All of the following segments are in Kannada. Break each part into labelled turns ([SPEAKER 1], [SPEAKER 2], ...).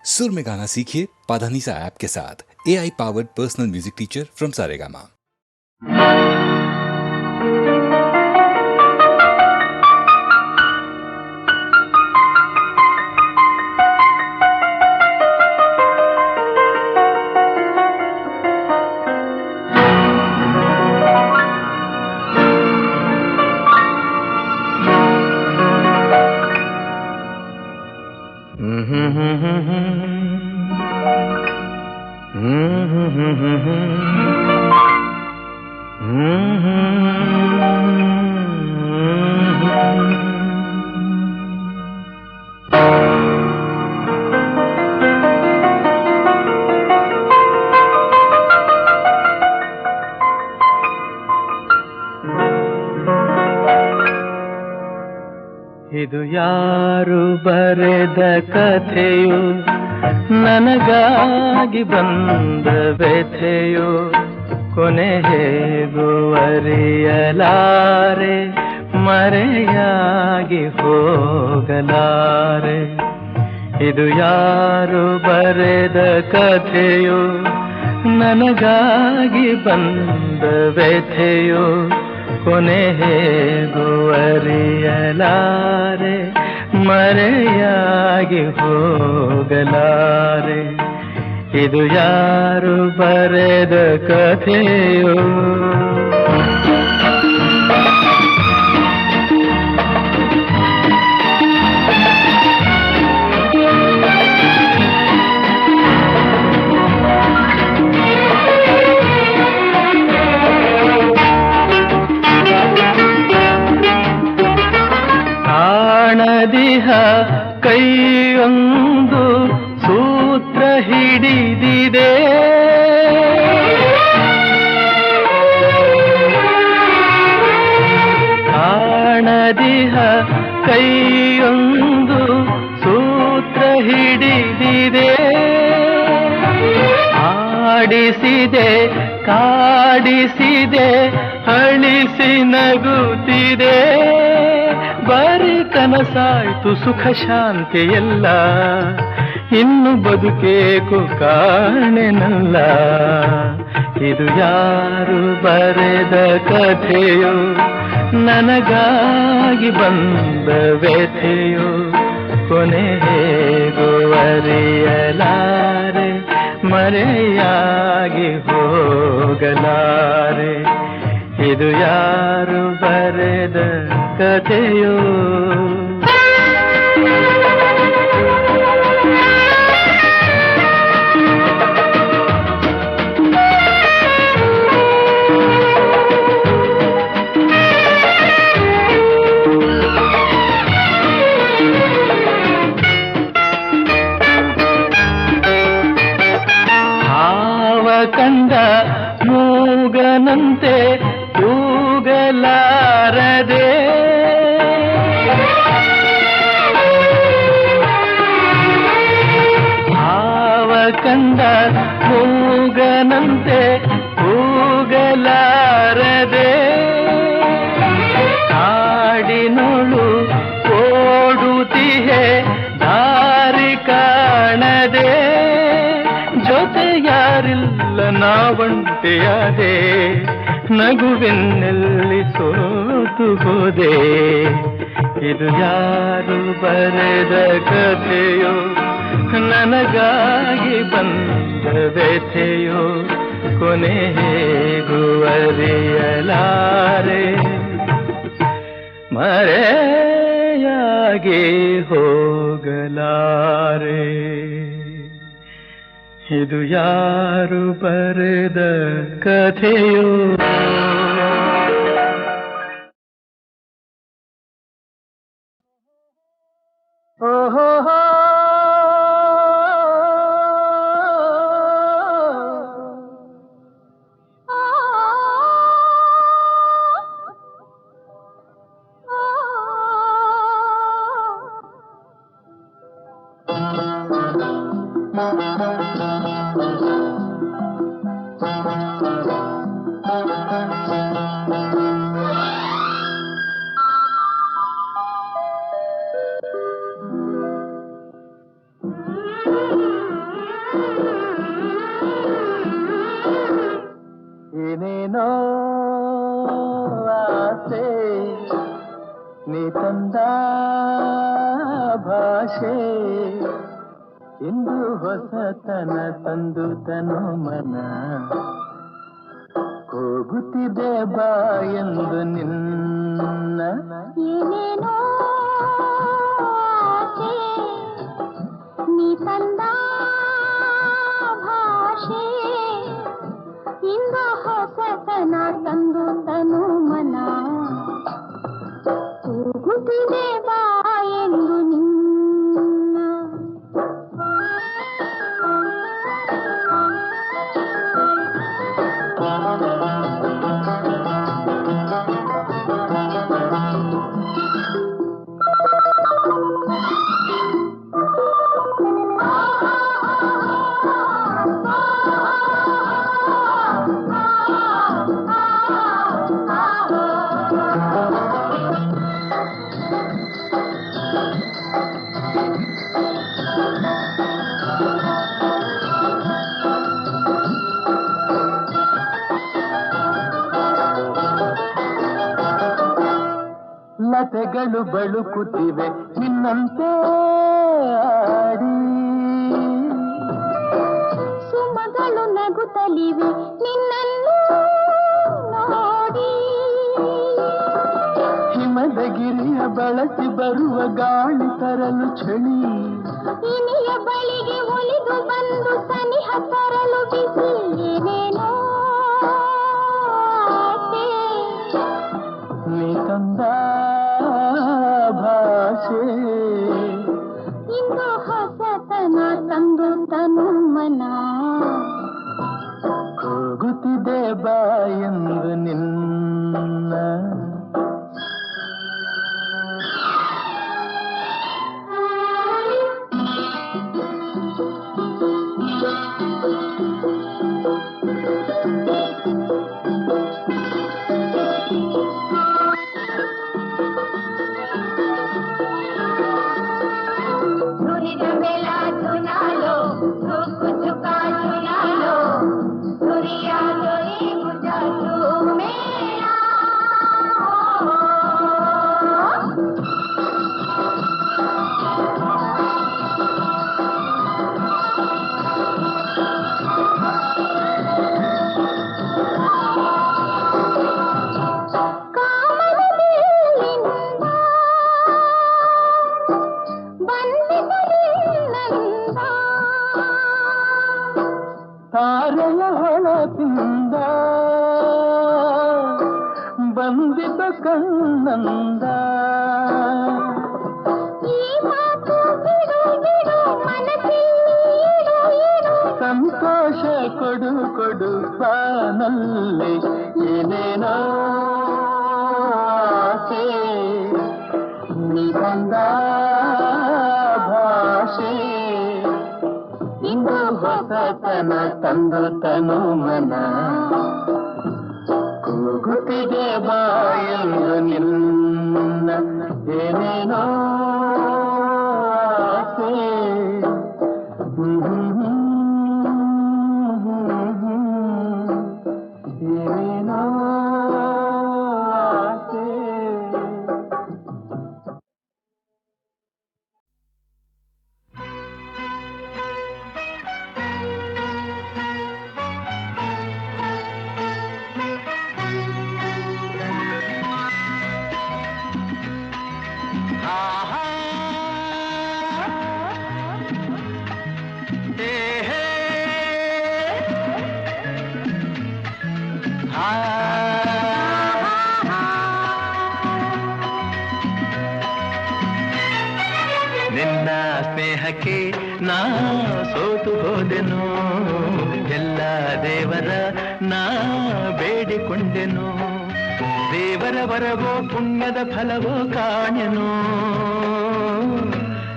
[SPEAKER 1] सुर में गाना सीखिए पाधानीसा ऐप के साथ। AI powered personal music teacher from Saregama.
[SPEAKER 2] ಇದು ಯಾರು ಬರೆದ ಕಥೆಯೋ, ನನಗಾಗಿ ಬಂದ ವ್ಯಥೆಯೋ, ಕೊನೆ ಹೇಗೂ ಅರಿಯಲಾರೆ, ಮರೆಯಾಗಿ ಹೋಗಲಾರೆ. ಇದು ಯಾರು ಬರೆದ ಕಥೆಯೋ, ನನಗಾಗಿ ಬಂದ ವ್ಯಥೆಯೋ, ಕೊನೆ ಹೇಗೂ ಅರಿಯಲಾರೆ, ಮರೆಯಾಗಿ ಹೋಗಲಾರೆ. ಇದು ಯಾರು ಬರೆದ ಕಥೆಯೋ. ಕಾಣದಿಹ ಕೈಯೊಂದು ಸೂತ್ರ ಹಿಡಿದಿದೆ, ಕಾಣದಿಹ ಕೈಯೊಂದು ಸೂತ್ರ ಹಿಡಿದಿದೆ. ಆಡಿಸಿದೆ ಕಾಡಿಸಿದೆ ಅಳಿಸಿ ನಗುತ್ತಿದೆ. ಬರೀ ಕನಸಾಯ್ತು ಸುಖ ಶಾಂತಿ ಎಲ್ಲ, ಇನ್ನು ಬದುಕೇಕು ಕಾಣೆನಲ್ಲ. ಇದು ಯಾರು ಬರೆದ ಕಥೆಯೋ, ನನಗಾಗಿ ಬಂದ ವ್ಯಥೆಯೋ, ಕೊನೆ ಹೇಗೂ ಅರಿಯಲಾರೆ, ಮರೆಯಾಗಿ ಹೋಗಲಾರೆ. ಇದು ಯಾರು ಬರೆದ ಕಥೆಯೋ. ಹಾವ ಕಂಡ ಮೂಗನಂತೆ ಕೂಗಲಾರದೆ, ಹಾವ ಕಂಡ ಮೂಗನಂತೆ ಕೂಗಲಾರದೆ. ಕಾಡಿನೊಳು ಓಡುತ್ತಿಹೆ ದಾರಿ ಕಾಣದೆ, ಜೊತೆ ಯಾರಿಲ್ಲ ನಾವಂಟೆಯಾದೆ, ನಗುವೆನ್ನೆಲ್ಲಿ ಸೋತು ಹೋದೆ. ಇದು ಯಾರು ಬರೆದ ಕಥೆಯೋ, ನನಗಾಗಿ ಬಂದ ವ್ಯಥೆಯೋ, ಕೊನೆ ಹೇಗೂ ಅರಿಯಲಾರೆ, ಮರೆಯಾಗಿ ಹೋಗಲಾರೆ. ಇದು ಯಾರು ಬರೆದ ಕಥೆಯೋ. ಓಹೋ ತಂದ ಭಾಷೆ ಇಂದು ಹೊಸತನ ತಂದು ತನು ಮನ ಹೋಗುತ್ತಿದೆ ಬಾ ಎಂದು ನಿನ್ನ
[SPEAKER 3] ಏನೇನೋ ಆಸೆ ನೀ ತಂದ ಭಾಷೆ ಇಂದು ಹೊಸತನ ತಂದು ತನು ಮನ ಹೋಗುತ್ತಿದೆ ಬಾ ಎಂದು ನಿನ್ನ
[SPEAKER 2] ಲತೆಗಳು ಬಳುಕುತ್ತಿವೆ ನಿನ್ನಂತೆ ಆಡಿ
[SPEAKER 3] ಸುಮಗಳು ನಗುತ್ತಲಿವೆ ನಿನ್ನನ್ನು ನೋಡಿ
[SPEAKER 2] ಹಿಮದ ಗಿರಿಯ ಬಳಸಿ ಬರುವ ಗಾಳಿ ತರಲು ಚಳಿ
[SPEAKER 3] ಇನಿಯ ಬಳಿಗೆ ಒಲಿದು ಬಂದು ಸನಿಹ ತರಲು ಬಿಸಿ ಏನೇನೋ ಆಸೆ
[SPEAKER 2] ನೀ ತಂದ ಭಾಷೆ
[SPEAKER 3] ಇಂದು ಹೊಸತನ ತಂದು ತನು ಮನ
[SPEAKER 2] ಹೋಗುತ್ತಿದೆ ಬಾ ಎಂದು ನಿನ್ನ ತಾರೆಯ ಹೊಳಪಿಂದ ಬಂದಿದ್ದ ಕಣ್ಣಂದ
[SPEAKER 3] ಈ ಮಾತು ಬಿಡು ಬಿಡು ಮನಸ್ಸಿಡು ಇಡು
[SPEAKER 2] ಸಂತೋಷ ಕೊಡು ಕೊಡು ಬಾನಲ್ಲಿ ಏನೇನೋ ಆಸೆ ನೀ ಬಂದ ಭಾಷೆ ಇಂದು ಹೊಸತನ ತಂದು ತನು ಮನ ಕೂಗುತ್ತಿದೆ ಬಾ ಎಂದು ನಿನ್ನ ಏನೇನೋ ಆಸೆ ಏನೇನೋ ಆಸೆ ನಿನ್ನ ಸ್ನೇಹಕ್ಕೆ ನಾ ಸೋತು ಹೋದೆನು ಎಲ್ಲ ದೇವರ ನಾ ಬೇಡಿಕೊಂಡೆನು ದೇವರ ವರವೋ ಪುಣ್ಯದ ಫಲವೋ ಕಾಣೆನು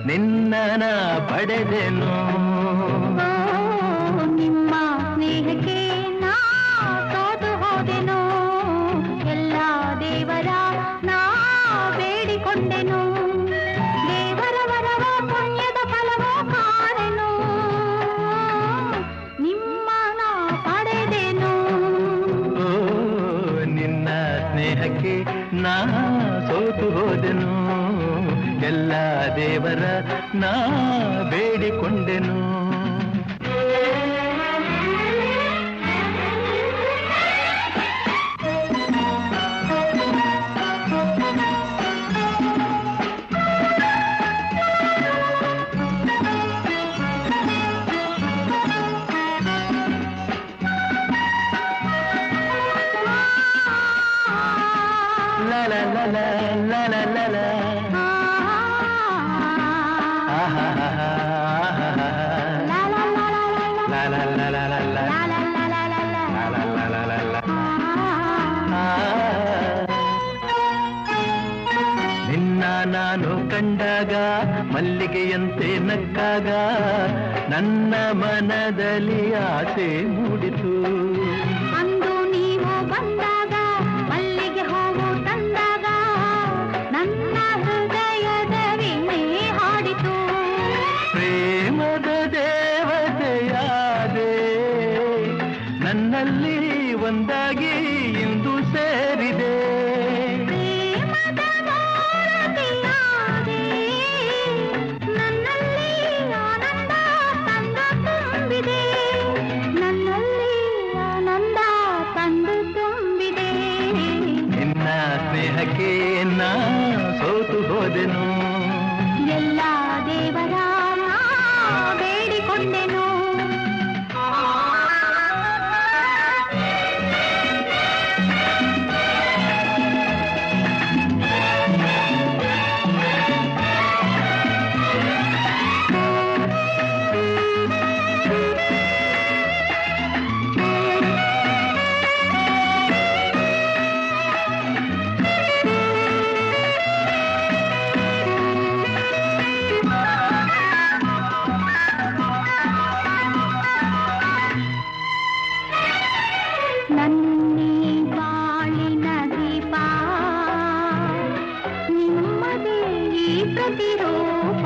[SPEAKER 2] ನಿನ್ನ ನಾ ಪಡೆದೆನು
[SPEAKER 3] ನಿಮ್ಮ ಸ್ನೇಹಕ್ಕೆ ನಾ ಸೋತು ಹೋದೆನು ಎಲ್ಲ ದೇವರ ನಾ ಬೇಡಿಕೊಂಡೆನು ದೇವರ ವರವ ಪುಣ್ಯದ ಫಲವ ಕಾಣೆನು ನಿಮ್ಮ ನಾ ಪಡೆದೆನು
[SPEAKER 2] ನಿನ್ನ ಸ್ನೇಹಕ್ಕೆ ನಾ ಸೋತು ಹೋದೆನು ದೇವರ ನಾ ಬೇಡಿಕೊಂಡೆನು. ನಿನ್ನ ನಾನು ಕಂಡಾಗ ಮಲ್ಲಿಗೆಯಂತೆ ನಕ್ಕಾಗ ನನ್ನ ಮನದಲ್ಲಿ ಆಸೆ ಮೂಡಿತು.
[SPEAKER 3] ಅಂದು ನೀವು ಬಂದಾಗ ಮಲ್ಲಿಗೆ ಹೂವು ತಂದಾಗ ನನ್ನ ಹೃದಯದ ವೀಣೆ ಹಾಡಿತು.
[SPEAKER 2] ಪ್ರೇಮದ ದೇವತೆಯಾದೆ ನನ್ನಲ್ಲಿ ಒಂದಾಗಿ ಇಂದು ಸೇರಿದೆ.
[SPEAKER 3] ಪ್ರೇಮದ ಮೂರತಿಯಾದೆ ನನ್ನಲ್ಲಿ ಆನಂದ ತಂದು ತುಂಬಿದೆ. ನನ್ನಲ್ಲಿ ಆನಂದ ತಂದು ತುಂಬಿದೆ.
[SPEAKER 2] ನಿನ್ನ ಸ್ನೇಹಕ್ಕೆ ನಾ ಸೋತು ಹೋದೆನು.
[SPEAKER 3] ಎಲ್ಲ ದೇವರ ನಾ ಬೇಡಿಕೊಂಡೆನು. ನನ್ನಿ ಬಾಳಿನ ದೀಪ ನಿಮ್ಮದೇ ಈ ಪ್ರತಿರೂಪ.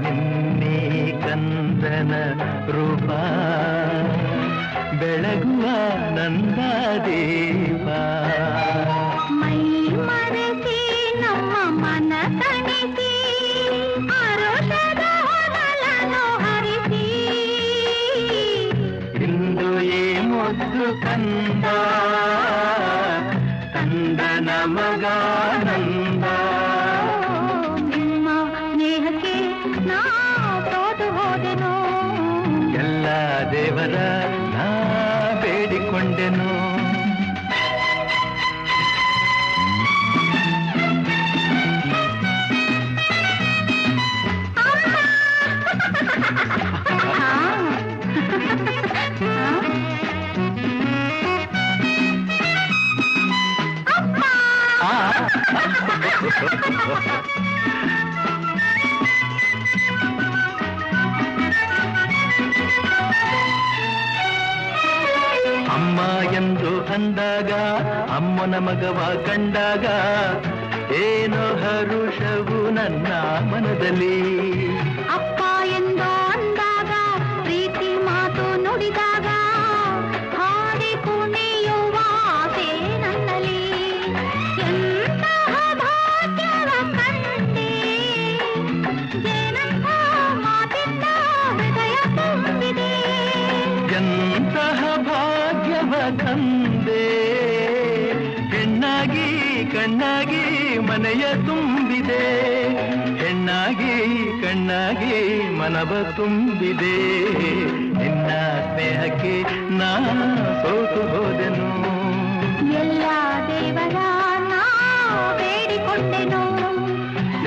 [SPEAKER 2] ನಿನ್ನೆ ಕಂದನ ರೂಪ ಬೆಳಗುವ ನಂದಾದೀಪ.
[SPEAKER 3] ಮೈ ಮರೆಸಿ ನಮ್ಮ ಮನ ತಣಿಸಿ ಆರೋಷದ ಹೊನಲನ್ನು ಹರಿಸಿ.
[SPEAKER 2] ಇಂದು ಈ ಮುದ್ದು ಕಂದ ಕಂದನ ಮಗಾನಂದ.
[SPEAKER 3] ನಿಮ್ಮ ಸ್ನೇಹಕ್ಕೆ ನಾ ಸೋತು ಹೋದೆನು.
[SPEAKER 2] ಎಲ್ಲ ದೇವರ ನಾ ಬೇಡಿಕೊಂಡೆನು. ಅಮ್ಮ ಎಂದು ಅಂದಾಗ ಅಮ್ಮನ ಮಗವ ಕಂಡಾಗ ಏನೋ ಹರುಷವು ನನ್ನ ಮನದಲ್ಲಿ.
[SPEAKER 3] ಅಪ್ಪ ಎಂದು ಅಂದಾಗ ಪ್ರೀತಿ ಮಾತು ನುಡಿದಾಗ ಹಾಡಿ ಕುಣಿಯುವ ಆಸೆ ನನ್ನಲ್ಲಿ. ಎಂತಹ ಭಾಗ್ಯವ ಕಂಡೆ ಏನಂತ ಮಾತಿಂದ ಹೃದಯ ತುಂಬಿದೆ.
[SPEAKER 2] ಎಂತಹ ಭಾಗ್ಯವ ತಂದೆ ಹೆಣ್ಣಾಗಿ ಕಣ್ಣಾಗಿ ಮನೆಯ ತುಂಬಿದೆ. ಹೆಣ್ಣಾಗಿ ಕಣ್ಣಾಗಿ ಮನವ ತುಂಬಿದೆ. ನಿನ್ನ ಸ್ನೇಹಕ್ಕೆ ನಾ ಸೋತು ಹೋದೆನು.
[SPEAKER 3] ಎಲ್ಲ ದೇವರ ನಾ ಬೇಡಿಕೊಂಡೆನು.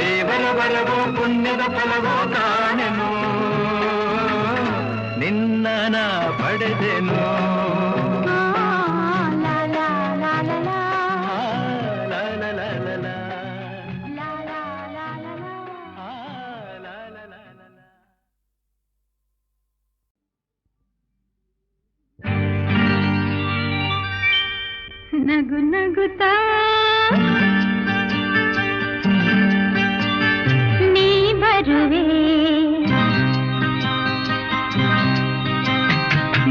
[SPEAKER 2] ದೇವರ ಬರವೋ ಪುಣ್ಯದ ಫಲವೋ ಕಾಣೆನು. ನಿನ್ನ ನಾ ಪಡೆದೆನು.
[SPEAKER 3] ಲಾ ಲಾ ಲಾ ಲಾ ಲಾ.
[SPEAKER 2] ಲಾ ಲಾ ಲಾ ಲಾ ಲಾ.
[SPEAKER 3] ಲಾ ಲಾ ಲಾ ಲಾ ಲಾ.
[SPEAKER 2] ಲಾ ಲಾ ಲಾ ಲಾ ಲಾ.
[SPEAKER 3] ನಗು ನಗುತ್ತಾ ನೀ ಬರುವೆ.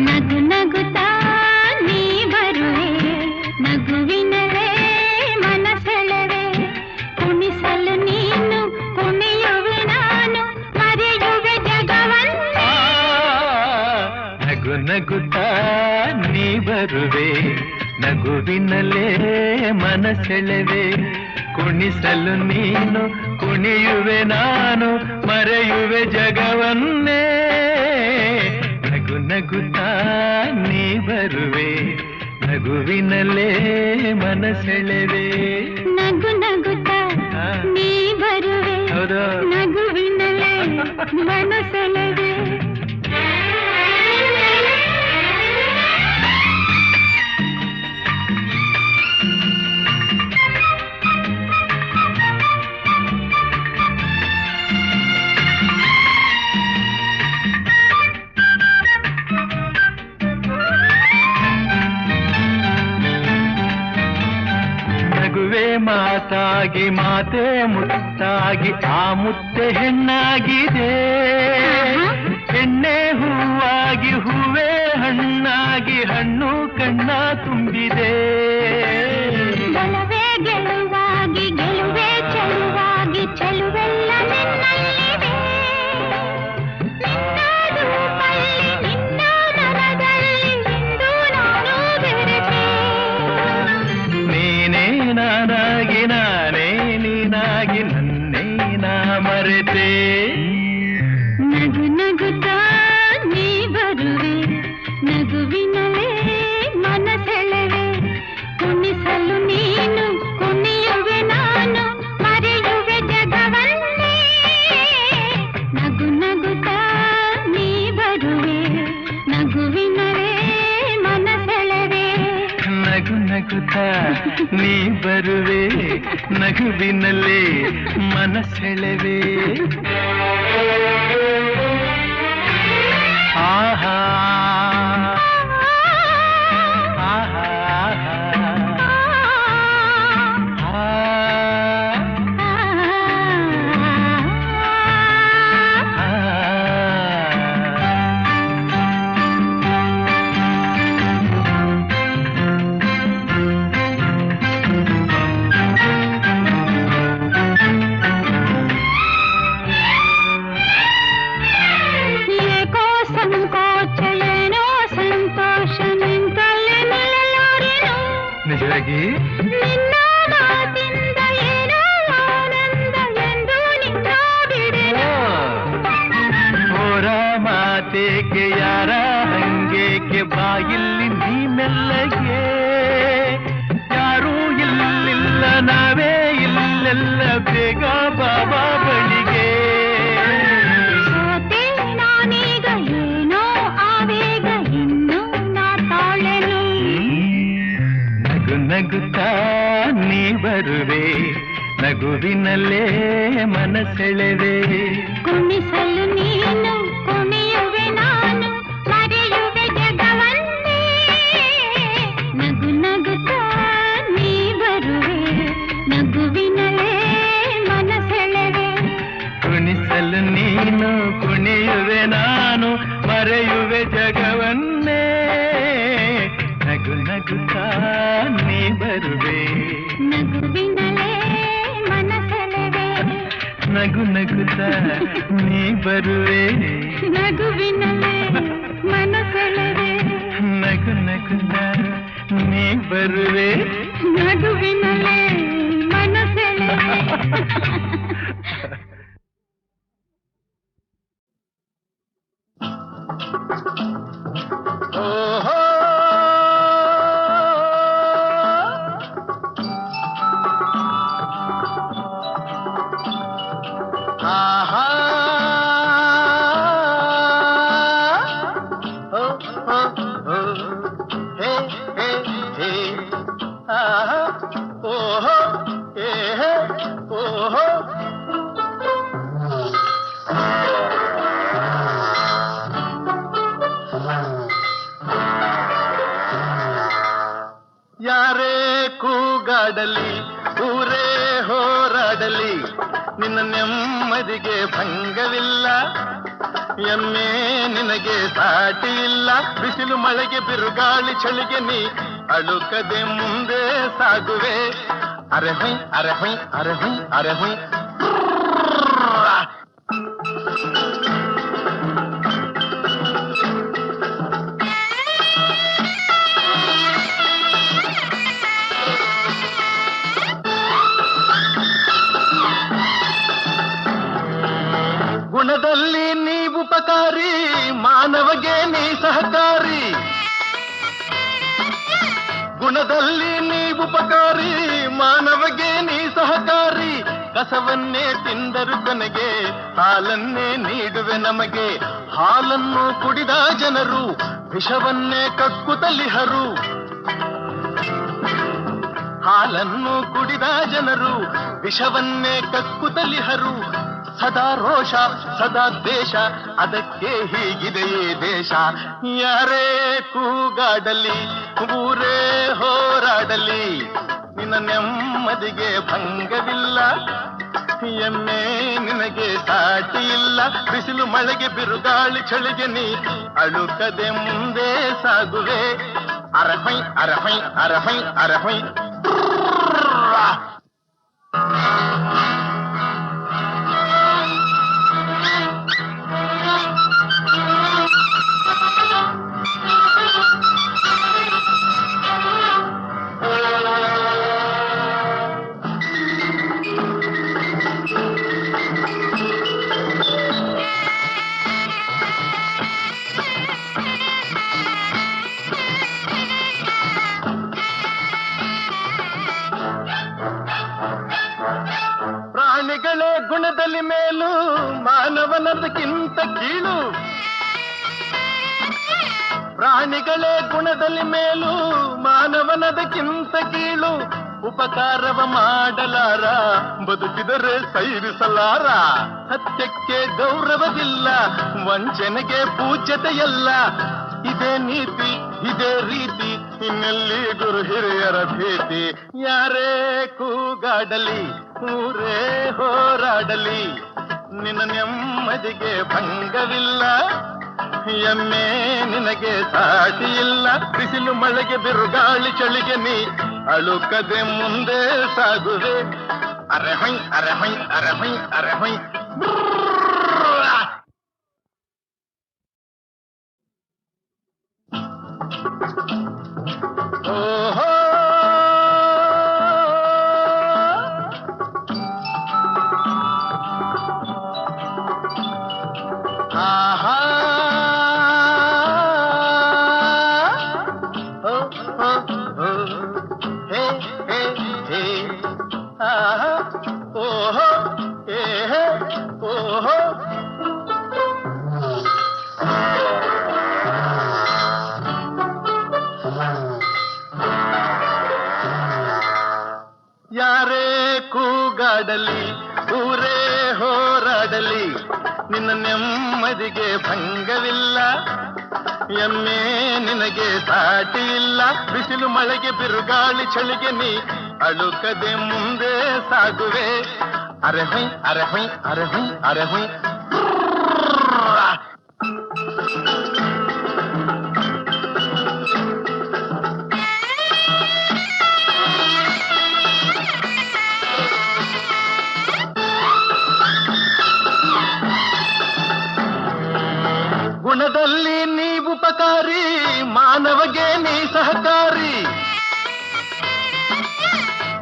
[SPEAKER 3] ನಗು ನಗುತ್ತಾ ನೀ ಬರುವೆ. ನಗುವಿನಲೇ ಮನಸೆಳೆವೆ. ಕುಣಿಸಲು ನೀನು ಕುಣಿ
[SPEAKER 4] ನಗುತ್ತಾ ನೀ ಬರುವೆ, ನಗುವಿನಲ್ಲೇ ಮನಸೆಳೆವೆ, ಕುಣಿಸಲು ನೀನು ಕುಣಿಯುವೆ ನಾನು, ಮರೆಯುವೆ ಜಗವನ್ನೇ. ನಗು ನಗುತ್ತಾ ನೀ ಬರುವೆ, ನಗುವಿನಲ್ಲೇ ಮನಸೆಳೆವೆ.
[SPEAKER 3] ನಗು ನಗುತ್ತಾ ನೀ ಬರುವೆ,
[SPEAKER 4] ಹೌದು,
[SPEAKER 3] ನಗುವಿನಲ್ಲೇ ಮನಸೆಳೆವೆ.
[SPEAKER 4] ಮಾತಾಗಿ ಮಾತೆ ಮುತ್ತಾಗಿ ಆ ಮುತ್ತೆ ಹೆಣ್ಣಾಗಿದೆ, ಹೆಣ್ಣೆ ಹೂವಾಗಿ ಹೂವೇ ಹಣ್ಣಾಗಿ ಹಣ್ಣು ಕಣ್ಣ ತುಂಬಿದೆ.
[SPEAKER 3] ಗೆಲುವೆ ಗೆಲುವಾಗಿ ಗೆಲುವೆ ಚೆಲುವಾಗಿ ಚೆಲುವೆಲ್ಲ ನಿನ್ನಲ್ಲಿದೆ. ನಿನ್ನ ರೂಪಲ್ಲಿ ನಿನ್ನ ಮನದಲ್ಲಿ ಇಂದು ನಾನು ಬೆರೆತೆ.
[SPEAKER 4] ನೀನೇ ನಾನಾಗಿ ನಾನೇ ನೀನಾಗಿ ನನ್ನೇ ನಾ ಮರೆತೆ.
[SPEAKER 3] ನಗು ನಗುತ್ತಾ ನೀ ಬರುವೆ, ನಗುವಿನಲೇ ಮನಸೆಳೆವೆ, ಕುಣಿಸಲು ನೀನು ಕುಣಿಯುವೆ ನಾನು, ಮರೆಯುವೆ ಜಗವನ್ನೇ. ನಗು ನಗುತ್ತಾ ನೀ ಬರುವೆ, ನಗುವಿನಲೇ ಮನಸೆಳೆವೆ.
[SPEAKER 4] ನಗು ನಗುತ್ತಾ ನೀ ಬರುವೆ, ನಗುವಿನಲ್ಲೇ ಮನಸೆಳೆವೆ. ಆಹಾ ಆಹಾ
[SPEAKER 3] ಏಕೋ ಸಂಕೋಚ ಏನೋ ಸಂತೋಷ ನಿಂತಲ್ಲಿ ನಿಲ್ಲಲಾರೆನು.
[SPEAKER 4] ನಿಜವಾಗಿ
[SPEAKER 3] ನಿನ್ನ ಮಾತಿಂದ ಏನೋ ಆನಂದ ಎಂದು ನಿನ್ನ ಬಿಡೆನು.
[SPEAKER 4] ಹೋರ ಮಾತೇಕೆ ಯಾರ ಹಂಗೇಕೆ ಬಾಯಿಲ್ಲಿ ನೀ ಮೆಲ್ಲಗೆ, ಯಾರೂ ಇಲ್ಲಿಲ್ಲ ನಾವೇ ಇಲ್ಲೆಲ್ಲ ಬೇಗ ಬಾಬಾ ಬಳಿಗೆ.
[SPEAKER 3] ಸೋತೆ ನಾನೀಗ ಏನೋ ಆವೇಗ ಇನ್ನು ನಾ ತಾಳೆನು.
[SPEAKER 4] ನಗು ನಗುತ್ತಾ ನೀ ಬರುವೆ, ನಗುವಿನಲ್ಲೇ ಮನಸೆಳೆವೆ.
[SPEAKER 3] ಕುಣಿಸಲು ನೀನು ಕುಣಿಯುವೆ ನಾನು, ಮರೆಯುವೆ ಜಗವನ್ನೇ. ನಗು ನಗುತ್ತಾ ನೀ ಬರುವೆ, ನಗುವಿನಲೇ ಮನಸೆಳೆವೆ.
[SPEAKER 4] ಕುಣಿಸಲು ನೀನು ಕುಣಿಯುವೆ ನಾನು, ಮರೆಯುವೆ ಜಗವನ್ನೇ. ನಗು ನಗುತ್ತಾ ನೀ ಬರುವೆ,
[SPEAKER 3] ನಗುವಿನಲೇ ಮನಸೆಳೆವೆ.
[SPEAKER 4] ನಗು ನಗುತ್ತಾ ನೀ ಬರುವೆ,
[SPEAKER 3] ನಗುವಿನಲೇ ಮನಸೆಳೆವೆ.
[SPEAKER 4] ನಗು ನಗುತ್ತಾ ನೀ ಬರುವೆ.
[SPEAKER 3] ನಗುವಿನಲೇ ಮನಸೆಳೆವೆ.
[SPEAKER 4] ಓಹೋ ಆಹಾ ಓ ಓ ಓ ಹೇ ಹೇ ಹೇ ಆಹಾ ಓಹೋ ಹೇ ಹೇ ಓಹೋ. ಯಾರೇ ಕೂಗಾಡಲಿ ಊರೇ ಹೋರಾಡಲಿ ನಿನ್ನ ನೆಮ್ಮದಿಗೆ ಭಂಗವಿಲ್ಲ, ಎಮ್ಮೆ ನಿನಗೆ ಸಾಟಿ ಇಲ್ಲ. ಬಿಸಿಲು ಮಳೆಗೆ ಬಿರುಗಾಳಿ ಚಳಿಗೆ ನೀ ಅಳುಕದೆ ಮುಂದೆ ಸಾಗುವೆ. ಅರೆ ಹೊಯ್ ಅರೆ ಹೊಯ್ ಅರೆ ಹೊಯ್ ಅರೆ ಹೊಯ್. ಉಪಕಾರಿ ಮಾನವಗೆ ನೀ ಸಹಕಾರಿ ಗುಣದಲ್ಲಿ ನೀ ಉಪಕಾರಿ ಮಾನವಗೆ ನೀ ಸಹಕಾರಿ ಕಸವನ್ನೇ ತಿಂದರು ಕೊನೆಗೆ ಹಾಲನ್ನೇ ನೀಡುವೆ ನಮಗೆ ಹಾಲನ್ನು ಕುಡಿದ ಜನರು ವಿಷವನ್ನೇ ಕಕ್ಕುತ್ತಲಿಹರು ಹಾಲನ್ನು ಕುಡಿದ ಜನರು ವಿಷವನ್ನೇ ಕಕ್ಕುತ್ತಲಿಹರು ಸದಾ ರೋಷ ಸದಾ ದ್ವೇಷ ಅದಕ್ಕೆ ಹೀಗಿದೆಯೇ ದೇಶ ಯಾರೇ ಕೂಗಾಡಲಿ ಊರೇ ಹೋರಾಡಲಿ ನಿನ್ನ ನೆಮ್ಮದಿಗೆ ಭಂಗವಿಲ್ಲ ಎಮ್ಮೆ ನಿನಗೆ ಸಾಟಿ ಇಲ್ಲ ಬಿಸಿಲು ಮಳೆಗೆ ಬಿರುಗಾಳಿ ಚಳಿಗೆ ನೀ ಅಳುಕದೆ ಮುಂದೆ ಸಾಗುವೆ ಅರಹೈ ಅರಹೈ ಅರಹೈ ಅರಹೈ ಪ್ರಾಣಿಗಳೇ ಗುಣದಲ್ಲಿ ಮೇಲು ಮಾನವನದಕ್ಕಿಂತ ಕೀಳು ಪ್ರಾಣಿಗಳೇ ಗುಣದಲ್ಲಿ ಮೇಲು ಮಾನವನದಕ್ಕಿಂತ ಕೀಳು ಉಪಕಾರವ ಮಾಡಲಾರ ಬದುಕಿದರೆ ಸೈರಿಸಲಾರ ಸತ್ಯಕ್ಕೆ ಗೌರವವಿಲ್ಲ ವಂಚನೆಗೆ ಪೂಜ್ಯತೆಯಲ್ಲ ಇದೇ ನೀತಿ ಇದೇ ರೀತಿ ಇನ್ನೆಲ್ಲಿ ಗುರು ಹಿರಿಯರ ಭೇಟಿ ಯಾರೇ ಕೂಗಾಡಲಿ ಊರೇ ಹೋರಾಡಲಿ ನಿನ್ನ ನೆಮ್ಮದಿಗೆ ಭಂಗವಿಲ್ಲ ಎಮ್ಮೆ ನಿನಗೆ ಸಾಟಿ ಇಲ್ಲ ಬಿಸಿಲು ಮಳೆಗೆ ಬಿರುಗಾಳಿ ಚಳಿಗೆ ನೀ ಅಳುಕದೆ ಮುಂದೆ ಸಾಗುವೆ ಅರಹೈ ಅರಹೈ ಅರಹೈ ಅರಹೈ ಓಹೋ ಆಹಾ ಓ ಓ ಓ ಹೇ ಹೇ ಹೇ ಆಹಾ ಓಹೋ ಹೇ ಹೇ ಓಹೋ ಯಾರೇ ಕೂಗಾಡಲಿ ಊರೇ ಹೋರಾಡಲಿ ನಿನ್ನ ನೆಮ್ಮದಿಗೆ ಭಂಗವಿಲ್ಲ ಎಮ್ಮೆ ನಿನಗೆ ಸಾಟಿ ಇಲ್ಲ ಬಿಸಿಲು ಮಳೆಗೆ ಬಿರುಗಾಳಿ ಚಳಿಗೆ ನೀ ಅಳುಕದೆ ಮುಂದೆ ಸಾಗುವೆ ಅರಹೈ ಅರಹೈ ಅರಹೈ ಅರಹೈ ಗುಣದಲ್ಲಿ ನೀ ಉಪಕಾರಿ ಮಾನವಗೆ ನೀ ಸಹಕಾರಿ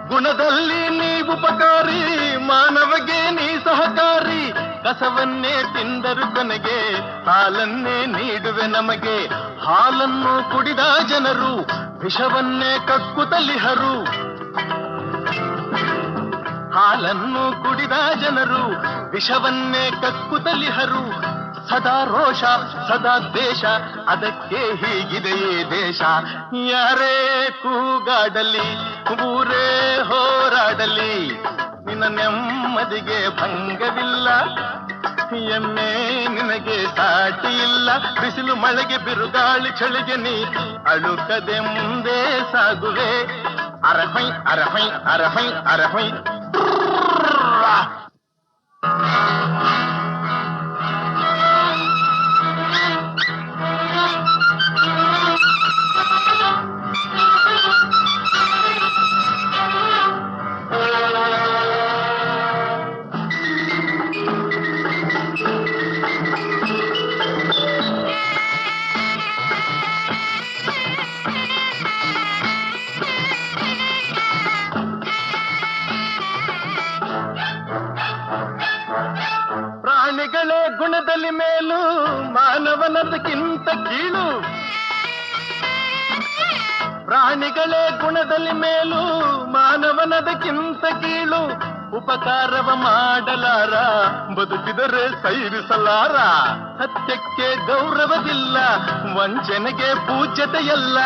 [SPEAKER 4] ಗುಣದಲ್ಲಿ ನೀ ಉಪಕಾರಿ ಮಾನವಗೆ ನೀ ಸಹಕಾರಿ ಕಸವನ್ನೇ ತಿಂದರು ಕೊನೆಗೆ ಹಾಲನ್ನೇ ನೀಡುವೆ ನಮಗೆ ಹಾಲನ್ನು ಕುಡಿದ ಜನರು ವಿಷವನ್ನೇ ಕಕ್ಕುತ್ತಲಿಹರು ಹಾಲನ್ನು ಕುಡಿದ ಜನರು ವಿಷವನ್ನೇ ಕಕ್ಕುತ್ತಲಿಹರು ಸದಾ ರೋಷ ಸದಾ ದ್ವೇಷ ಅದಕ್ಕೆ ಹೀಗಿದೆಯೇ ದೇಶ ಯಾರೇ ಕೂಗಾಡಲಿ ಊರೇ ಹೋರಾಡಲಿ ನಿನ್ನ ನೆಮ್ಮದಿಗೆ ಭಂಗವಿಲ್ಲ ಎಮ್ಮೆ ನಿನಗೆ ಸಾಟಿ ಇಲ್ಲ ಬಿಸಿಲು ಮಳೆಗೆ ಬಿರುಗಾಳಿ ಚಳಿಗೆ ನೀ ಅಳುಕದೆ ಮುಂದೆ ಸಾಗುವೆ ಅರಹೈ ಅರಹೈ ಅರಹೈ ಅರಹೈ ಮಾನವನದಕ್ಕಿಂತ ಕೀಳು, ಪ್ರಾಣಿಗಳೇ ಗುಣದಲ್ಲಿ ಮೇಲು, ಮಾನವನದಕ್ಕಿಂತ ಕೀಳು. ಉಪಕಾರವ ಮಾಡಲಾರ, ಬದುಕಿದರೆ ಸೈರಿಸಲಾರ. ಸತ್ಯಕ್ಕೆ ಗೌರವವಿಲ್ಲ, ವಂಚನೆಗೆ ಪೂಜ್ಯತೆಯಲ್ಲ.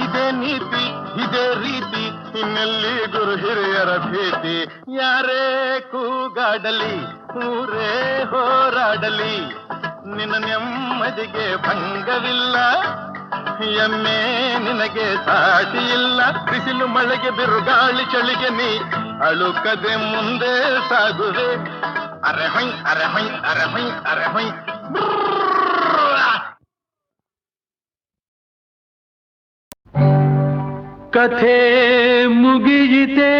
[SPEAKER 4] ಇದೇ ನೀತಿ, ಇದೇ ರೀತಿ, ಇನ್ನೆಲ್ಲಿ ಗುರು ಹಿರಿಯರ ಭೀತಿ. ಯಾರೇ ಕೂಗಾಡಲಿ, ಊರೇ ಹೋರಾಡಲಿ, ನಿನ್ನ ನೆಮ್ಮದಿಗೆ ಭಂಗವಿಲ್ಲ. ಎಮ್ಮೆ ನಿನಗೆ ಸಾಟಿ ಇಲ್ಲ. ಬಿಸಿಲು ಮಳೆಗೆ ಬಿರುಗಾಳಿ ಚಳಿಗೆ ನೀ ಅಳುಕದೆ ಮುಂದೆ ಸಾಗುವೆ. ಅರೆ ಹೊಯ್ ಅರೆ ಹೊಯ್ ಅರೆ ಹೊಯ್ ಅರೆ ಹೊಯ್.
[SPEAKER 2] ಕಥೆ ಮುಗಿಯಿತೆ,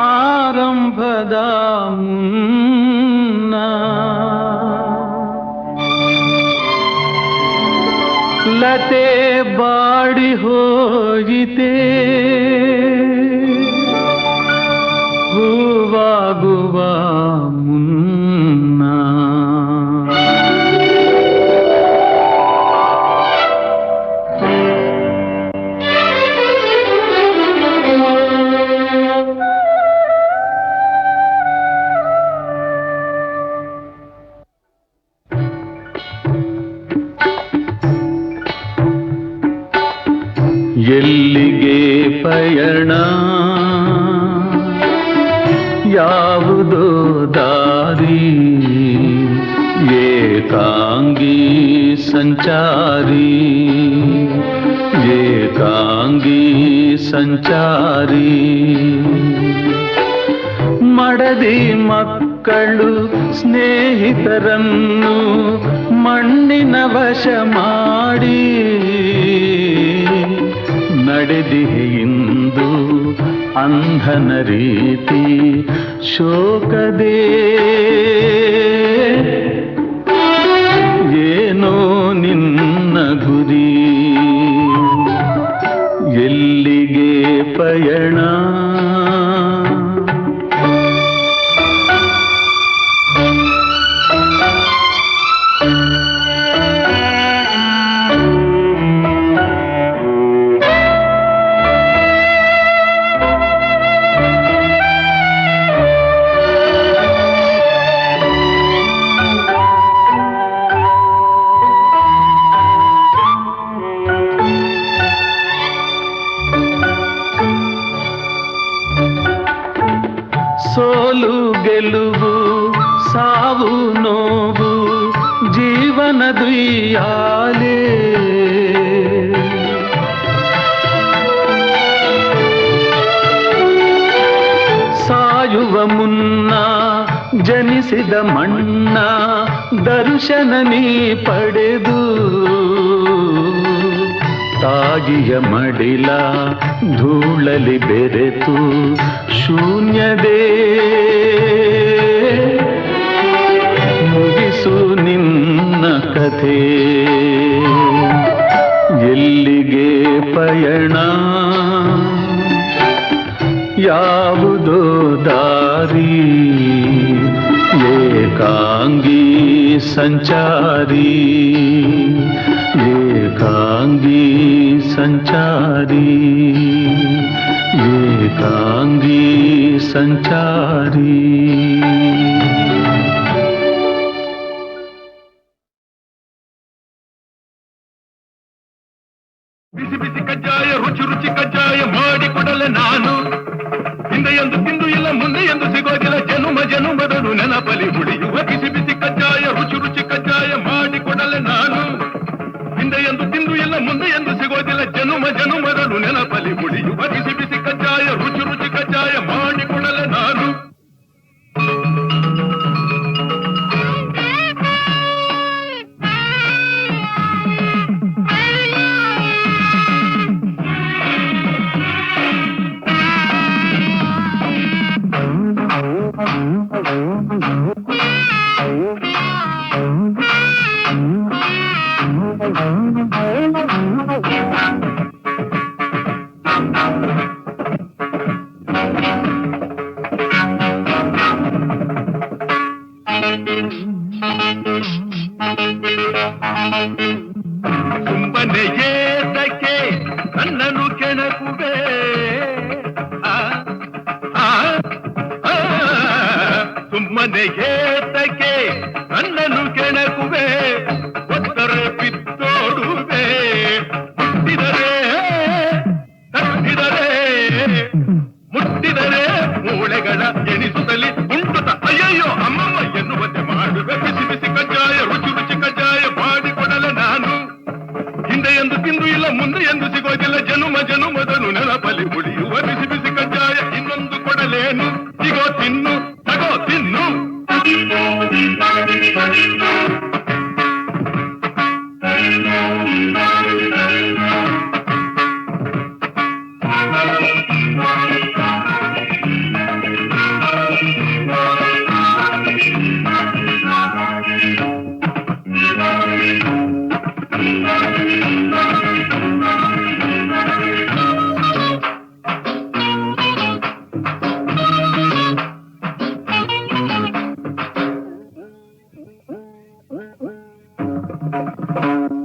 [SPEAKER 2] ಆರಂಭದ ಮುನ್ನ ಲತೆ ಬಾಡಿ ಹೋಯಿತೆ, ಹೂವಾಗುವ ಮುನ್ನ. ಎಲ್ಲಿಗೆ ಪಯಣ, ಯಾವುದೋ ದಾರಿ, ಏಕಾಂಗಿ ಸಂಚಾರಿ, ಏಕಾಂಗಿ ಸಂಚಾರಿ. ಮಡದಿ ಮಕ್ಕಳು ಸ್ನೇಹಿತರನ್ನು ಮಣ್ಣಿನ ವಶ ಮಾಡಿ ನಡೆದಿಹೆಯಿಂದು ಅಂಧನ ರೀತಿ ಶೋಕದೇ. ಏನೋ ನಿನ್ನ ಗುರಿ, ಎಲ್ಲಿಗೆ ಪಯಣ. ಸೋಲು ಗೆಲುವು, ಸಾವು ನೋವು, ಜೀವನದುಯ್ಯಾಲೆ. ಸಾಯುವ ಮುನ್ನ ಜನಿಸಿದ ಮಣ್ಣ ದರ್ಶನ ನೀ ಪಡೆದು, ತಾಗಿಯ ಮಡಿಲ ಧೂಳಲಿ ಬೆರೆತು ಶೂನ್ಯದೇ. ಮುಗಿಸು ನಿನ್ನ ಕಥೆ, ಎಲ್ಲಿಗೆ ಪಯಣ, ಯಾವುದೋ ದಾರಿ, ಏಕಾಂಗಿ ಸಂಚಾರಿ, ಏಕಾಂಗಿ ಸಂಚಾರಿ, ಏಕಾಂಗಿ ಸಂಚಾರಿ.
[SPEAKER 4] ಬಿಸಿ ಬಿಸಿ ಕಜ್ಜಾಯ, ರುಚಿ ರುಚಿ ಕಜ್ಜಾಯ ಮಾಡಿಕೊಡಲೆ ನಾನು. ಹಿಂದೆ ಎಂದು ತಿಂದು ಇಲ್ಲ, ಮುಂದೆ ಎಂದು ಸಿಗೋದಿಲ್ಲ, ಜನುಮ ಜನುಮದನು ನೆನಪಲಿ ಉಳಿಯುವ. ಬಿಸಿ ಬಿಸಿ ಕಜ್ಜಾಯ, ರುಚಿ ರುಚಿ ಕಜ್ಜಾಯ ಮಾಡಿಕೊಡಲೆ ನಾನು. ಹಿಂದೆ ಎಂದು ತಿಂದು ಇಲ್ಲ, ಮುಂದೆ ಎಂದು ಸಿಗೋದಿಲ್ಲ, ಜನುಮ ಜನುಮದನು ನೆನಪಲಿ ಉಳಿಯುವ. ಬಿಸಿ ಬಿಸಿ ಕಜ್ಜಾಯ, ರುಚಿ ರುಚಿ ಕಜ್ಜಾಯ ಮಾಡಿಕೊಡಲೆ ನಾನು. ಸುಮ್ಮನೆ ಏತಕ್ಕೆ ನನ್ನನ್ನು ಕೆಣಕುವೆ ಸುಮ್ಮನೆ ಏತಕ್ಕೆ ನನ್ನನ್ನು ಕೆಣಕುವೆ ಒತ್ತರೆ ಬಿತ್ತೋಡುವೆ ಮುಟ್ಟಿದರೆ ತಟ್ಟಿದರೆ ಮುಟ್ಟಿದರೆ ಮೂಳೆಗಳ ಎಣಿಸುತ್ತಲಿ ಉಂಟುತ್ತ ಅಯ್ಯಯ್ಯೋ ಅಮ್ಮಮ್ಮ ಎನ್ನುವಂತೆ ಮಾಡುವೆ ಬಿಸಿ ಬಿಸಿ ಕಜ್ಜಾಯ ರುಚಿ ರುಚಿ ಕಜ್ಜಾಯ ಮಾಡಿಕೊಡಲೆ ನಾನು ಹಿಂದೆ ಎಂದು ತಿಂದು ಇಲ್ಲ ಮುಂದೆ ಎಂದು ಸಿಗೋದಿಲ್ಲ ಜನುಮ ಜನುಮದನು ನೆನಪಲಿ ಉಳಿಯುವ ಬಿಸಿ ಬಿಸಿ ಕಜ್ಜಾಯ ಇನ್ನೊಂದು ಕೊಡಲೇನು ಸಿಗೋ ತಿನ್ನು ತಗೋ ತಿನ್ನು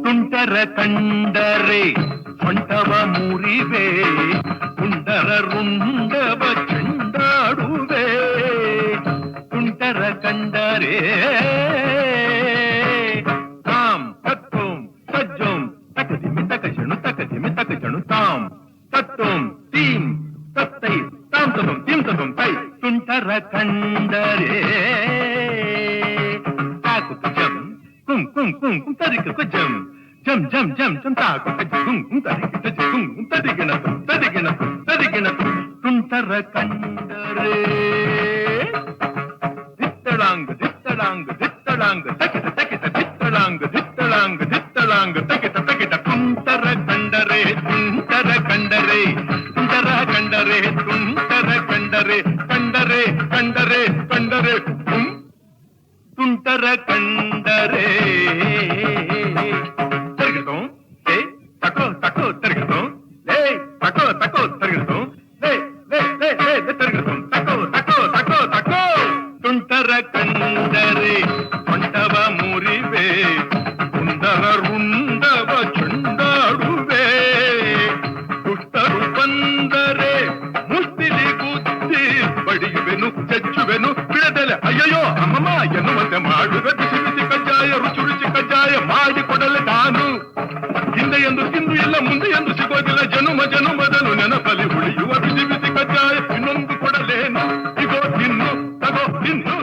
[SPEAKER 4] ತುಂಟರ ಕಂಡರೆ ಸೊಂಟವ ಮುರಿವೆ ತುಂಟರ ರುಂಡವ ಚೆಂಡಾಡುವೆ ತುಂಟರ ಕಂಡರೆ ತಾಂ ತತ್ತೋಂ ಸಜ್ಜೋಂ ತಕದಿಮಿ ತಕಜಣು ತಾಂ ತತ್ತೋಂ ತೀಂ ತತ್ತೈ ತಾಂ ತದಂ ತೀಂ ತದಂ ತೈ ತುಂಟರ ಕಂಡರೆ ತಾಕು ಜಂ ಕುಂ ಕುಂ ಕುಂ ಕುಂ ತರಿಕ ಜಂ ಜಂ ಜಂ ಜಂ ಜಂ ತಾಕು ಕುಂ ಕುಂ ತರಿಕ ಕುಂ ತದಿಗಿನ ತುಂಟರ ಕಂಡರೆ ದಿತ್ತಳಾಂಗ ದಿತ್ತಳಾಂಗ ದಿತ್ತಳಾಂಗ ತಕಿಟ ತಕಿಟ ದಿತ್ತಳಾಂಗ ದಿತ್ತಳಾಂಗ ದಿತ್ತಳಾಂಗ ತಕಿಟ ತಕಿಟ ತುಂಟರ ಕಂಡರೆ ತುಂಟರ ಕಂಡರೆ ತುಂಟರ ಕಂಡರೆ ತುಂಟರ ಕಂಡರೆ ಕಂಡರೆ ಕಂಡರೆ ಕಂಡರೆ ತುಂಟರ ಕಂಡರೆ ತಿರುಗಿತು ಏ ತಕೋ ತಕೋ ತಿರುಗಿತು ಲೇ ತಕೋ ತಕೋ ತಿರುಗಿತು ಲೇ ಲೇ ಲೇ ಲೇ ತಿರುಗಿತು ತಕೋ ತಕೋ ತಕೋ ತಕೋ ತುಂಟರ ಕಂಡರೆ ಸೊಂಟವ ಮುರಿವೆ ತುಂಟರ ರುಂಡವ ಚುಂಡಾಡುವೆ ದುಷ್ಟರು ಬಂದರೆ ಮುಷ್ಟಿಲಿ ಗುದ್ದಿ ಬಡಿಯುವೆನು ಚಚ್ಚುವೆನು ಬಿಡದಲೆ ಅಯ್ಯಯ್ಯೋ ಅಮ್ಮಮ್ಮ ಎನ್ನುವಂತೆ ಮಾಡುವೆ ಬಿಸಿ ಬಿಸಿ ಕಜ್ಜಾಯ ರುಚಿ ರುಚಿ ಕಜ್ಜಾಯ ಮಾಡಿಕೊಡಲೆ ನಾನು ಹಿಂದೆ ಎಂದು ತಿಂದು ಇಲ್ಲ ಮುಂದೆ ಎಂದು ಸಿಗೋದಿಲ್ಲ ಜನುಮ ಜನುಮದನು ನೆನಪಲಿ ಉಳಿಯುವ ಬಿಸಿ ಬಿಸಿ ಕಜ್ಜಾಯ ಇನ್ನೊಂದು ಕೊಡಲೇನು ಇಗೋ ತಿನ್ನು ತಗೋ ತಿನ್ನು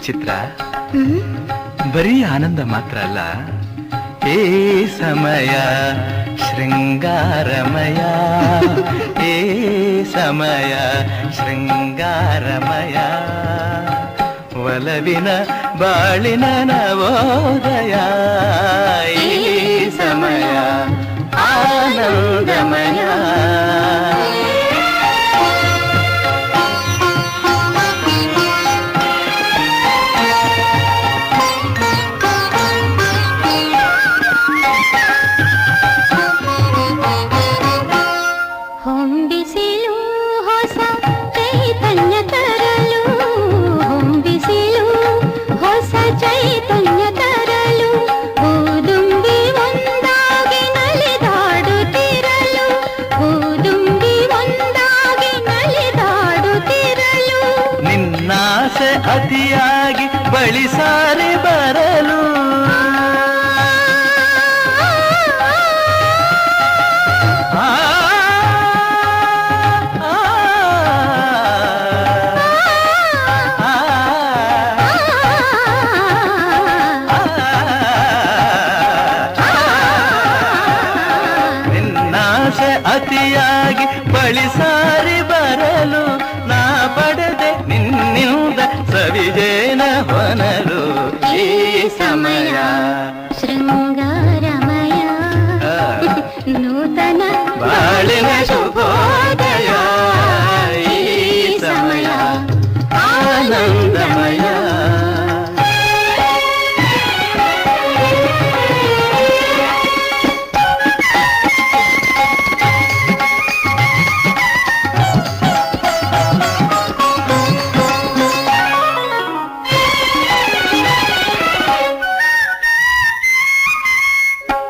[SPEAKER 5] ಚಿತ್ರ ಬರೀ ಆನಂದ ಮಾತ್ರ ಅಲ್ಲ, ಏ ಸಮಯ ಶೃಂಗಾರಮಯ, ಏ ಸಮಯ ಶೃಂಗಾರಮಯ, ಒಲವಿನ ಬಾಳಿನ ನವೋದಯ, ಈ ಸಮಯ ಆನಂದಮಯ.
[SPEAKER 3] ಒಂದಾಗಿ ನಲಿದಾಡುತ್ತಿರಲು
[SPEAKER 5] ಹಾರಿ ಬರಲು ನಾ ಪಡೆದೆ ನಿನ್ನಿಂದ ಸವಿಜೇನ ಹೊನಲು ಈ ಸಮಯ
[SPEAKER 3] ಶೃಂಗಾರಮಯ ನೂತನ
[SPEAKER 5] ಬಾಳಿನ ಶುಭೋದಯ ಈ ಸಮಯ ಆನಂದಮಯ.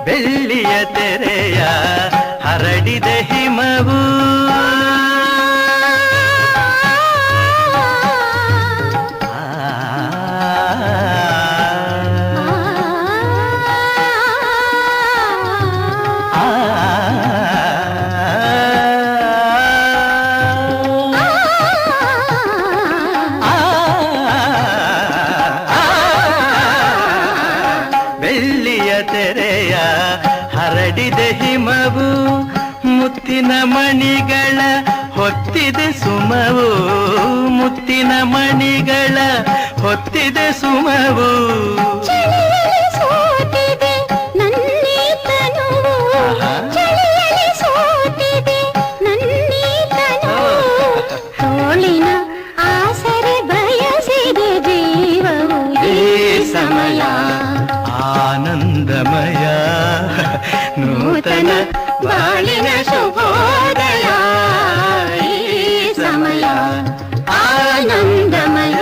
[SPEAKER 5] ಬೆಳ್ಳಿಯ ತೆರೆಯ ಹರಡಿದ ಹಿಮವು ಬೆಳ್ಳಿಯ ತೆರೆಯ ಹರಡಿದ ಹಿಮವು ಮುತ್ತಿನ ಮಣಿಗಳ ಹೊತ್ತಿದೆ ಸುಮವು ಮುತ್ತಿನ ಮಣಿಗಳ ಹೊತ್ತಿದೆ ಸುಮವು
[SPEAKER 3] ಚಳಿಯಲ್ಲಿ ಸೋತಿದೆ ನನ್ನೀ ತನುವು ಚಳಿಯಲ್ಲಿ ಸೋತಿದೆ ನನ್ನೀ ತನುವು ತೋಳಿನ ಆಸರೆ ಬಯಸಿದೆ ಜೀವವು
[SPEAKER 5] ಈ ಸಮಯ ಆನಂದಮಯ ನೂತನ ಬಾಳಿನ ಶುಭೋದಯ ಈ ಸಮಯ ಆನಂದಮಯ.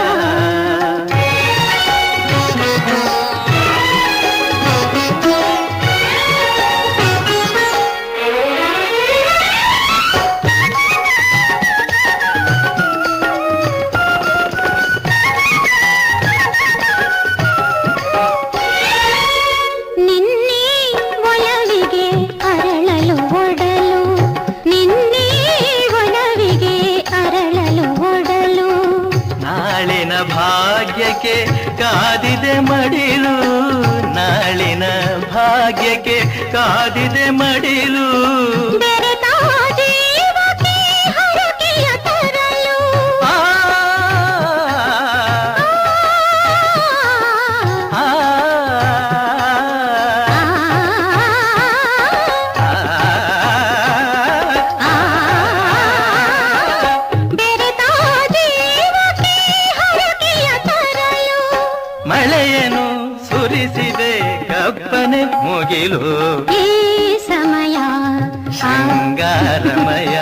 [SPEAKER 3] ನಿನ್ನೆ ಒಲವಿಗೆ ಅರಳಲು ಒಡಲು ನಿನ್ನೆ ಒಲವಿಗೆ ಅರಳಲು ಒಡಲು
[SPEAKER 5] ನಾಳಿನ ಭಾಗ್ಯಕ್ಕೆ ಕಾದಿದೆ ಮಡಿಲು ನಾಳಿನ ಭಾಗ್ಯಕ್ಕೆ ಕಾದಿದೆ ಮಡಿಲು
[SPEAKER 3] ಬೆರೆತ ಜೀವಕ್ಕೆ ಹರಕೆಯ ತರಲು
[SPEAKER 5] ಆ, ಆ,
[SPEAKER 3] ಬೆರೆತ ಜೀವಕ್ಕೆ ಹರಕೆಯ ತರಲು
[SPEAKER 5] ಮಳೆಯನ್ನು ಸುರಿಸಿದೆ ಕಪ್ಪನೆ ಮುಗಿಲು
[SPEAKER 3] ಈ ಸಮಯ
[SPEAKER 5] ಶೃಂಗಾರಮಯ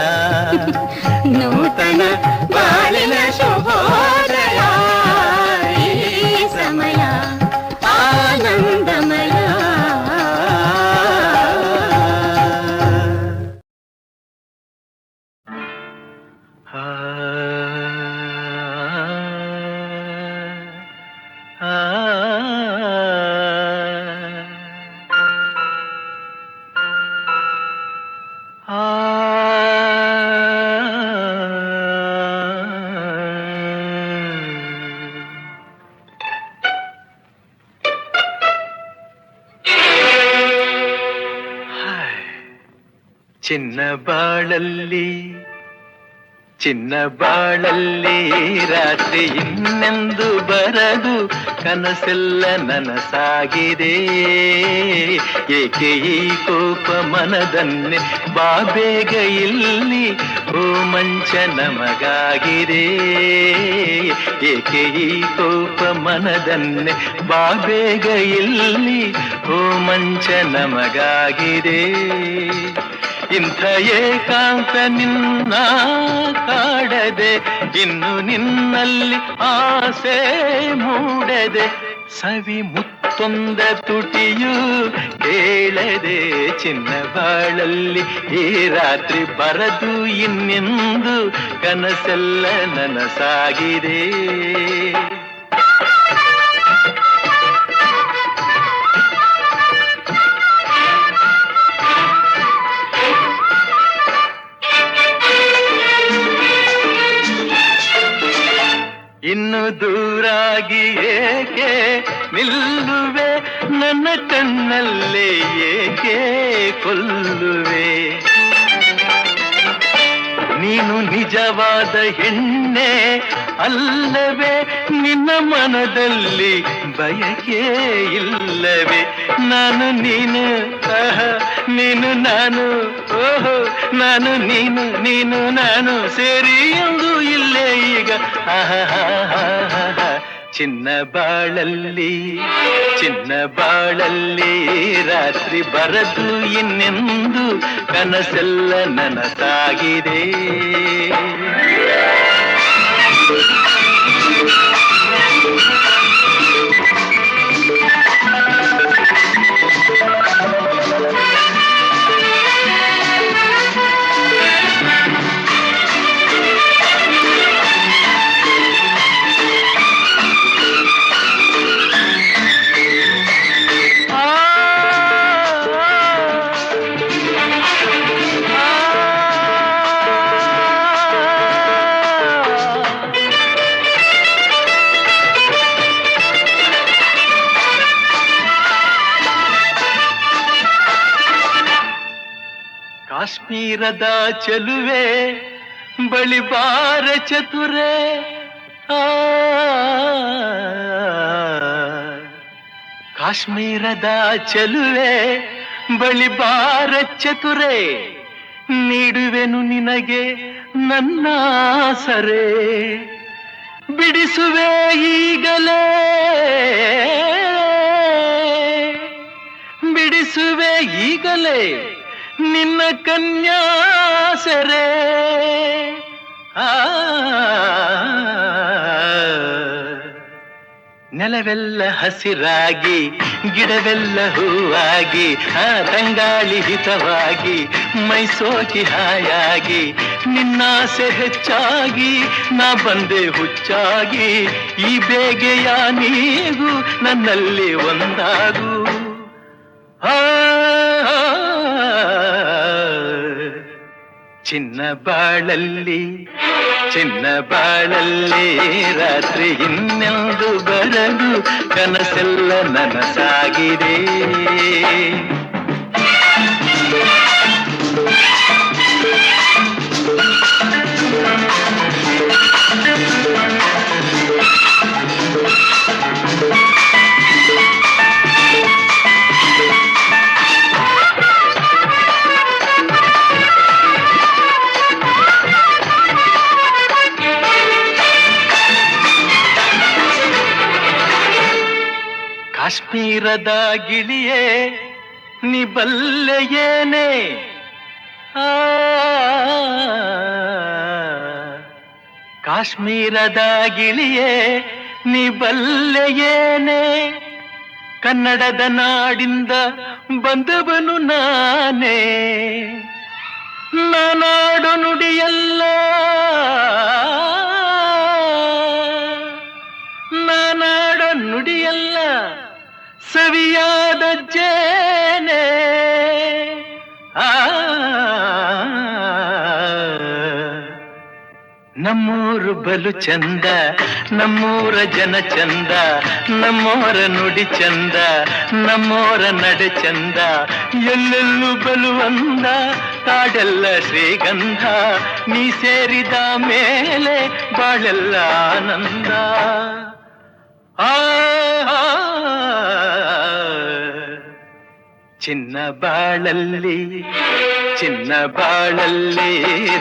[SPEAKER 3] ನೂತನ ಬಾಳಿನ ಶುಭೋದಯ ಈ ಸಮಯ ಆನಂದಮಯ
[SPEAKER 5] ಚಿನ್ನ ಬಾಳಲ್ಲಿ ಚಿನ್ನ ಬಾಳಲ್ಲಿ ರಾತ್ರಿ ಇನ್ನೆಂದು ಬರದು ಕನಸೆಲ್ಲ ನನಸಾಗಿದೆ ಏಕೆ ಈ ಕೋಪ ಮನದನ್ನೇ ಬಾ ಬೇಗ ಇಲ್ಲಿ ಓ ಮಂಚ ನಮಗಾಗಿದೆ ಏಕೆ ಈ ಕೋಪ ಮನದನ್ನೇ ಬಾ ಬೇಗ ಇಲ್ಲಿ ಓ ಮಂಚ ನಮಗಾಗಿದೆ ಇಂಥ ಏಕಾಂತ ನಿನ್ನ ಕಾಡದೆ ಇನ್ನು ನಿನ್ನಲ್ಲಿ ಆಸೆ ಮೂಡದೆ ಸವಿ ಮುತ್ತೊಂದ ತುಟಿಯು ಕೇಳದೆ ಚಿನ್ನ ಬಾಳಲ್ಲಿ ಈ ರಾತ್ರಿ ಬರದು ಇನ್ನೆಂದು ಕನಸೆಲ್ಲ ನನಸಾಗಿದೆ ಇನ್ನು ದೂರಾಗಿ ಏಕೆ ನಿಲ್ಲುವೆ ನನ್ನ ಕಣ್ಣಲ್ಲೇ ಏಕೆ ಕೊಲ್ಲುವೆ ನೀನು ನಿಜವಾದ ಹೆಣ್ಣೆ ಅಲ್ಲವೇ? ನಿನ್ನ ಮನದಲ್ಲಿ ಬಯಕೆ ಇಲ್ಲವೇ? ನಾನು ನೀನು ನೀನು ನಾನು, ಓಹೋ ನಾನು ನೀನು ನೀನು ನಾನು ಸೇರಿ ಎಂದು ಇಲ್ಲೇ ಈಗ. ಚಿನ್ನ ಬಾಳಲ್ಲಿ ಚಿನ್ನ ಬಾಳಲ್ಲಿ ರಾತ್ರಿ ಬರದು ಇನ್ನೆಂದು ಕನಸೆಲ್ಲ ನನಸಾಗಿದೆ. ಕಾಶ್ಮೀರದ ಚೆಲುವೆ ಬಳಿ ಬಾರ ಚತುರೆ, ಕಾಶ್ಮೀರದ ಚೆಲುವೆ ಬಳಿ ಬಾರ ಚತುರೆ, ನೀಡುವೆನು ನಿನಗೆ ನನ್ನ ಸರೆ, ಬಿಡಿಸುವೆ ಈಗಲೇ ಬಿಡಿಸುವೆ ಈಗಲೇ ನಿನ್ನ ಕನ್ಯಾಸರೆ. ನೆಲವೆಲ್ಲ ಹಸಿರಾಗಿ ಗಿಡವೆಲ್ಲ ಹೂವಾಗಿ ತಂಗಾಳಿ ಹಿತವಾಗಿ ಮೈಸೋಕಿ ಹಾಯಾಗಿ ನಿನ್ನಾಸೆ ಹೆಚ್ಚಾಗಿ ನಾ ಬಂದೆ ಹುಚ್ಚಾಗಿ. ಈ ಬೇಗೆಯ ನೀಗು ನನ್ನಲ್ಲಿ ಒಂದಾಗು. ಚಿನ್ನ ಬಾಳಲ್ಲಿ ಚಿನ್ನ ಬಾಳಲ್ಲಿ ರಾತ್ರಿ ಇನ್ನೆಂದು ಬರದು ಕನಸೆಲ್ಲ ನನಸಾಗಿದೆ. ಕಾಶ್ಮೀರದ ಗಿಳಿಯೇ ನೀ ಬಲ್ಲೆಯೇನೆ, ಕಾಶ್ಮೀರದ ಗಿಳಿಯೇ ನೀ ಬಲ್ಲೆಯೇನೆ, ಕನ್ನಡದ ನಾಡಿಂದ ಬಂದವನು ನಾನೇ, ನಾನಾಡು ನುಡಿಯಲ್ಲ ನಾನಾಡು ನುಡಿಯಲ್ಲ ಸವಿಯಾದ ಜೇನೆ. ನಮ್ಮೂರು ಬಲು ಚಂದ, ನಮ್ಮೂರ ಜನ ಚಂದ, ನಮ್ಮೋರ ನುಡಿ ಚಂದ, ನಮ್ಮೋರ ನಡೆ ಚಂದ, ಎಲ್ಲೆಲ್ಲೂ ಬಲು ಅಂದ, ಕಾಡೆಲ್ಲ ಶ್ರೀಗಂಧ, ನೀ ಸೇರಿದ ಮೇಲೆ ಬಾಳೆಲ್ಲ ಆನಂದ. ಚಿನ್ನ ಬಾಳಲ್ಲಿ ಚಿನ್ನ ಬಾಳಲ್ಲಿ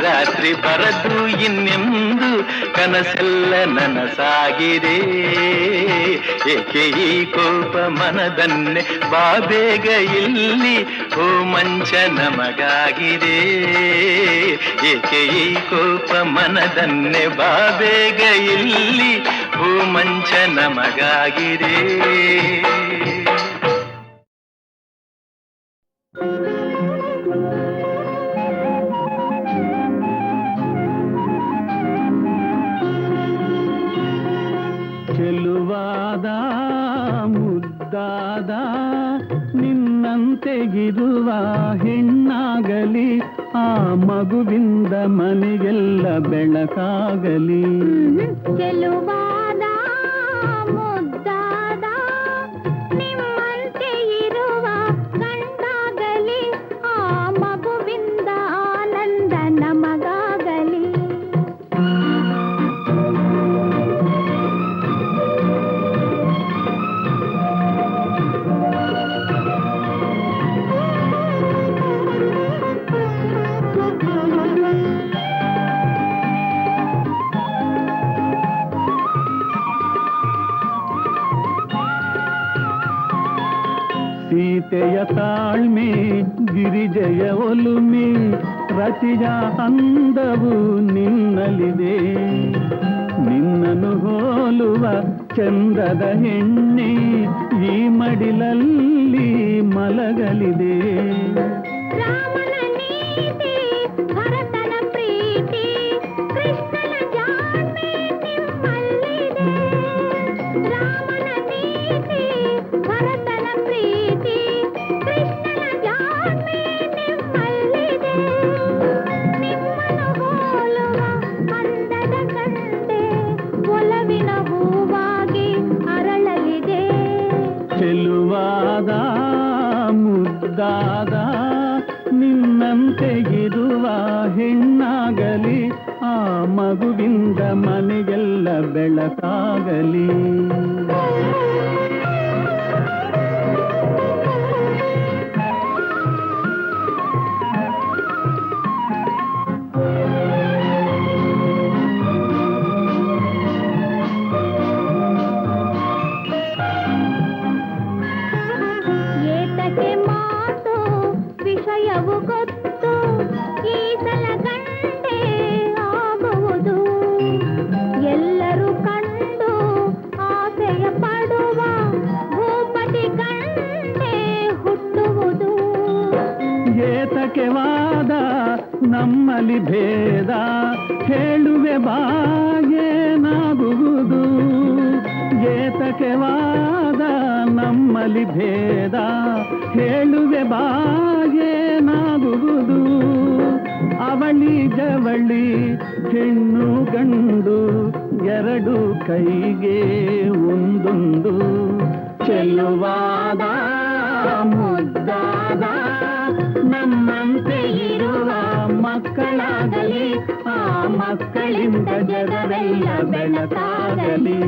[SPEAKER 5] ರಾತ್ರಿ ಬರದು ಇನ್ನೆಂದು ಕನಸೆಲ್ಲ ನನಸಾಗಿದೆ. ಏಕೆ ಈ ಕೋಪ ಮನದನ್ನೇ ಬಾಬೇಗ ಇಲ್ಲಿ ಓ ಮಂಚ ನಮಗಾಗಿದೆ. ಏಕೆ ಈ ಕೋಪ ಮನದನ್ನೇ ಬಾಬೇಗ ಇಲ್ಲಿ ಓ ಮಂಚ ನಮಗಾಗಿದೆ.
[SPEAKER 2] ಚೆಲುವಾದ ಮುದ್ದಾದ ನಿನ್ನಂತೆಗಿರುವ ಹೆಣ್ಣಾಗಲಿ, ಆ ಮಗುವಿಂದ ಮನೆಗೆಲ್ಲ ಬೆಳಕಾಗಲಿ.
[SPEAKER 3] ಚೆಲುವಾದ ಮುದ್ದಾದ ನಿಮ್ಮಂತೆ ಇರುವ ಗಂಡಾಗಲಿ, ಆ ಮಗುವಿಂದ ಆನಂದ ನಮಗಾಗಲಿ.
[SPEAKER 2] ತಾಳ್ಮೆ ಗಿರಿಜೆಯ ಒಲುಮೆ ರತಿಯ ಅಂದವು ನಿನ್ನಲಿದೆ ನಿನ್ನನ್ನು ಹೋಲುವ ಚಂದದ ಹೆಣ್ಣೆ ಈ ಮಡಿಲಲ್ಲಿ ಮಲಗಲಿದೆ
[SPEAKER 3] ರಾಮನ ನೀತಿ ಭರತನ ಪ್ರೀತಿ ಕೃಷ್ಣನ ಜಾಣ್ಮೆ ನಿಮ್ಮಲ್ಲಿದೆ ರಾಮನ ನೀತಿ ಭರತನ ಪ್ರೀತಿ ಕೃಷ್ಣನ ಜಾಣ್ಮೆ ನಿಮ್ಮಲ್ಲಿದೆ ನಿಮ್ಮನ್ನು ಹೋಲುವ ಅಂದದ ಗಂಟೆ ಒಲವಿನ ಹೂವಾಗಿ ಅರಳಲಿದೆ
[SPEAKER 2] ಚೆಲುವಾದ ಮುದ್ದಾದ ನಿನ್ನಂತೆ ಇರುವ ಹೆಣ್ಣಾಗಲಿ ಆ ಮಗುವಿಂದ ಮನೆಗೆಲ್ಲ ಬೆಳಕಾಗಲಿ
[SPEAKER 3] ಏತಕ್ಕೆ ಮಾತು ವಿಷಯವು ಗೊತ್ತು ಈ ಸಲ ಗಂಟೆ ಆಗುವುದು ಎಲ್ಲರೂ ಕಂಡು ಆಸೆಯ ಪಡುವ ಭೂಪತಿ ಗಂಟೆ ಹುಟ್ಟುವುದು
[SPEAKER 2] ಏತಕ್ಕೆ ವಾದ ನಮ್ಮಲ್ಲಿ ಭೇದ ಹೇಳುವೆ ಬಾಗೇನಾಗುವುದು ಏತಕ್ಕೆ ವಾದ ನಮ್ಮಲ್ಲಿ ಭೇದ ಹೇಳುವೆ ಬಾಗೇನಾಗುವುದು ಅವಳಿ ಜವಳಿ ಹೆಣ್ಣು ಗಂಡು ಎರಡು ಕೈಗೆ ಒಂದೊಂದು ಚೆಲುವಾದ ಮುದ್ದಾದ ನಮ್ಮಂತೆ ಇರುವ ಮಕ್ಕಳಾಗಲಿ ಆ ಮಕ್ಕಳಿಂದ ಜಗವೆಲ್ಲ ಬೆಳಕಾಗಲಿ